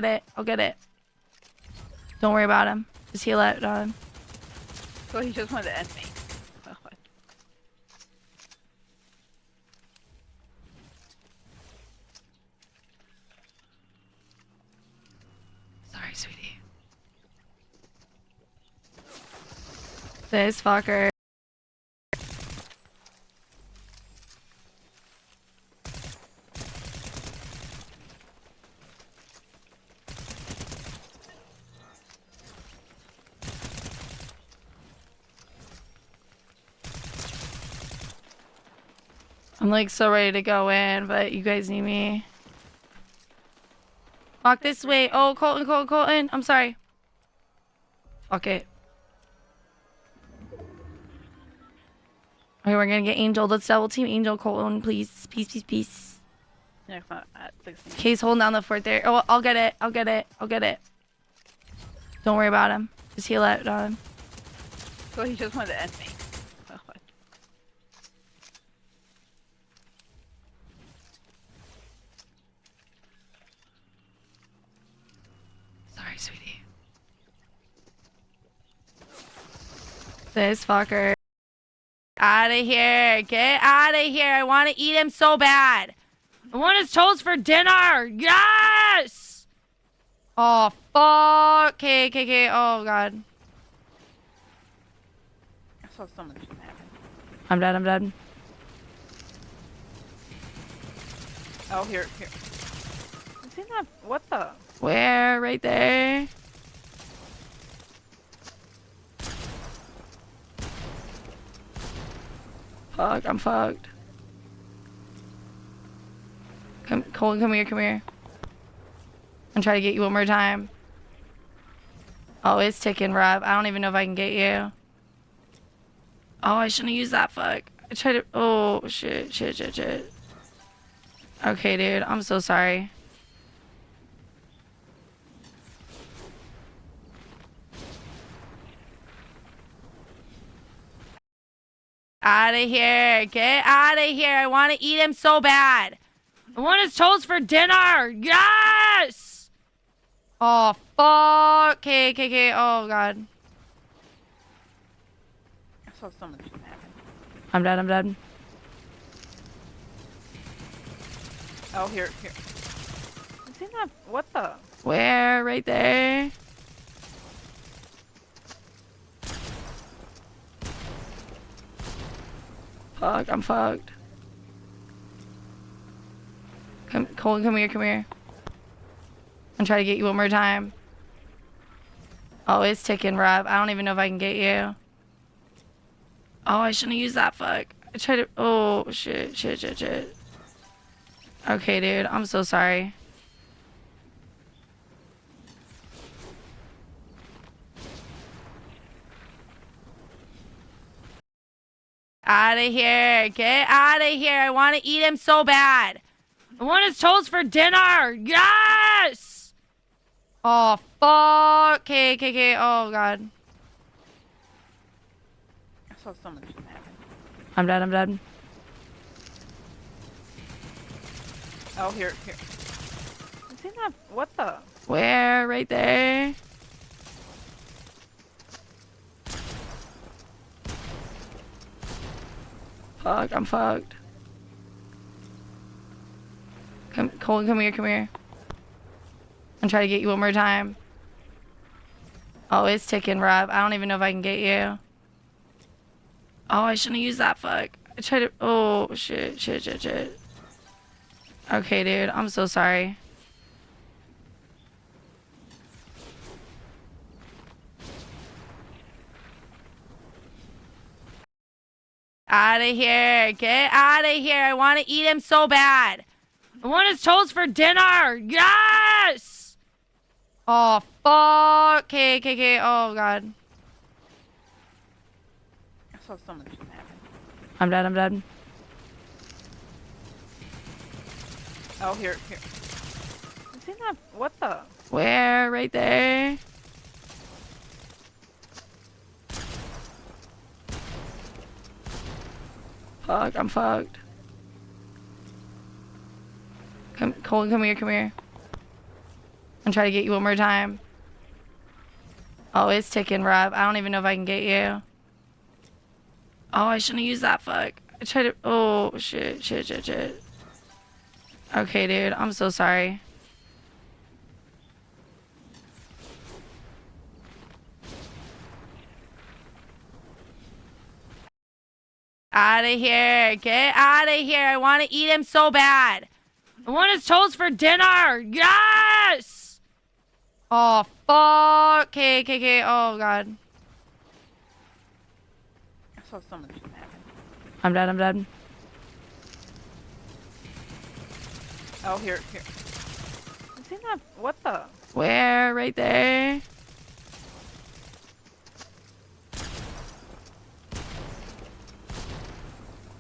it. I'll get it. Don't worry about him. Just heal it on him. So he just wanted to end me. Oh, what? Sorry, sweetie. This fucker. I'm like so ready to go in, but you guys need me. Walk this way. Oh, Colton. I'm sorry. Fuck it. Okay, we're gonna get Angel. Let's double team Angel, Colton, please. Peace. Yeah, it's not at 16. Okay, he's holding down the fort there. Oh, I'll get it. Don't worry about him. Just heal it on him. So he just wanted to end me. Oh, what? Sorry, sweetie. This fucker. Out of here. Get out of here. I want to eat him so bad. I want his toast for dinner. Yes! Oh, fuck. Okay. Oh, God. I saw someone should happen. I'm dead. Oh, here. Is he not? What the? Where? Right there. Fuck, I'm fucked. Colton, come here. I'm trying to get you one more time. Oh, it's ticking, Rob. I don't even know if I can get you. Oh, I shouldn't have used that, fuck. I tried to... Oh, shit. Okay, dude. I'm so sorry. Out of here. Get out of here. I want to eat him so bad. I want his toast for dinner. Yes! Oh, fuck. Okay. Oh, God. I saw someone should happen. I'm dead. Oh, here. Is he not? What the? Where? Right there. Fuck, I'm fucked. Colton, come here. I'm trying to get you one more time. Oh, it's ticking, Rob. I don't even know if I can get you. Oh, I shouldn't have used that, fuck. I tried to... Oh, shit. Okay, dude. I'm so sorry. Out of here. Get out of here. I want to eat him so bad. I want his toast for dinner. Yes! Oh, fuck. Okay. Oh, God. I saw someone should happen. I'm dead. Oh, here. Is he not? What the? Where? Right there. Fuck, I'm fucked. Colton, come here. I'm trying to get you one more time. Oh, it's ticking, Rob. I don't even know if I can get you. Oh, I shouldn't have used that, fuck. I tried to... Oh, shit. Okay, dude. I'm so sorry. Out of here. Get out of here. I want to eat him so bad. I want his toast for dinner. Yes! Oh, fuck. Okay. Oh, God. I saw someone should happen. I'm dead. Oh, here. Is he not? What the? Where? Right there. Fuck, I'm fucked. Colton, come here. I'm and try to get you one more time. Oh, it's ticking, Rob. I don't even know if I can get you. Oh, I shouldn't have used that. Fuck. I tried to. Oh, shit. Okay, dude. I'm so sorry. Out of here. Get out of here. I want to eat him so bad. I want his toast for dinner. Yes! Oh, fuck. Okay. Oh, God. I saw someone shoot at me. I'm dead. Oh, here. I seen that. What the? Where? Right there.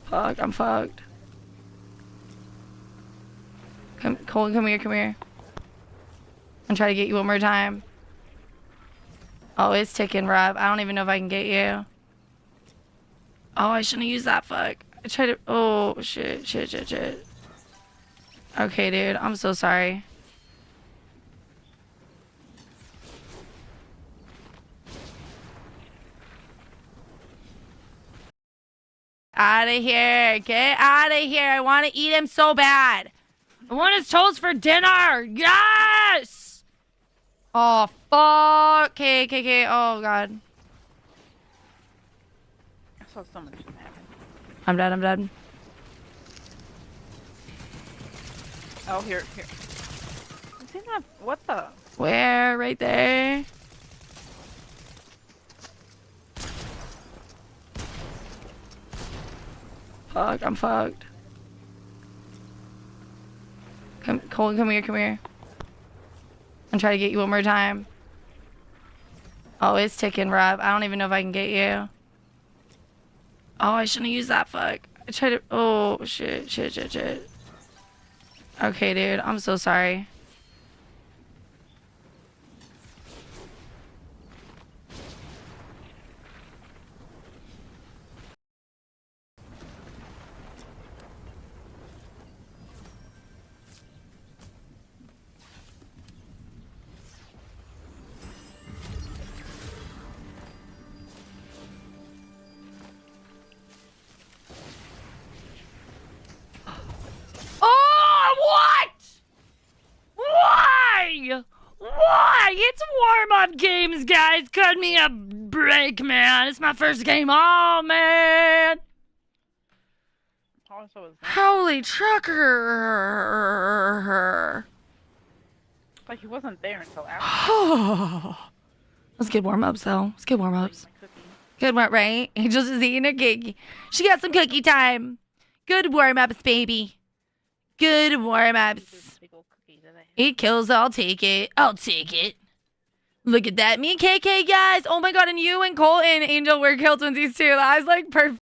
Fuck, I'm fucked. Cole, come here. I'm trying to get you one more time. Oh, it's ticking, Rob. I don't even know if I can get you. Oh, I shouldn't have used that. Fuck. I tried to. Oh, shit. Okay, dude. I'm so sorry. Out of here. Get out of here. I want to eat him so bad. I want his toast for dinner. Yes! Oh, fuck. Okay. Oh, God. I saw someone shoot at me. I'm dead. Oh, here. I seen that. What the? Where? Right there. Fuck, I'm fucked. Cole, come here. I'm trying to get you one more time. Oh, it's ticking, Rob. I don't even know if I can get you. Oh, I shouldn't have used that. Fuck. I tried to. Oh, shit. Okay, dude. I'm so sorry. Oh, what? Why? It's warm-up games, guys. Cut me a break, man. It's my first game. Oh, man. Also, is that? Holy trucker. Like he wasn't there until after. Let's get warm-ups, though. Let's get warm-ups. My cookie. Good one, right? Angel's is eating a cookie. She got some cookie time. Good warm-ups, baby. Good warm-ups. Big old cookie that I have. 8 kills. I'll take it. Look at that. Me and KK, guys. Oh, my God. And you and Cole and Angel were kill twinsies, too. That was, like, perfect.